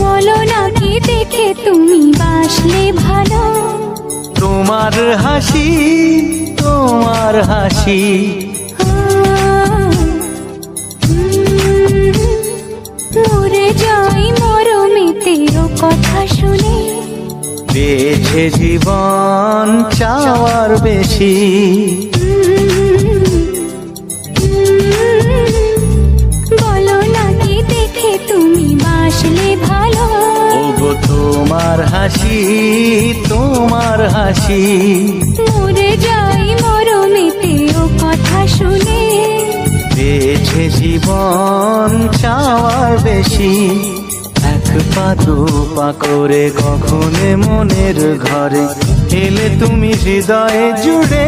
বলো না কি দেখে তুমি বাসলে ভালো, তোমার হাসি, তোমার হাসি। মরে যাই মরমেতেও কথা শুনে, পেয়েছে জীবন চাওয়ার বেশি। বলো না কি দেখে তুমি বাসলে ভালো, ওগো তোমার হাসি, তোমার হাসি। মরে যাই মরমেতেও কথা শুনে, পেয়েছে জীবন চাওয়ার বেশি। এক পা দু পা করে কখনো মনের ঘরে এলে তুমি হৃদয়ে জুড়ে।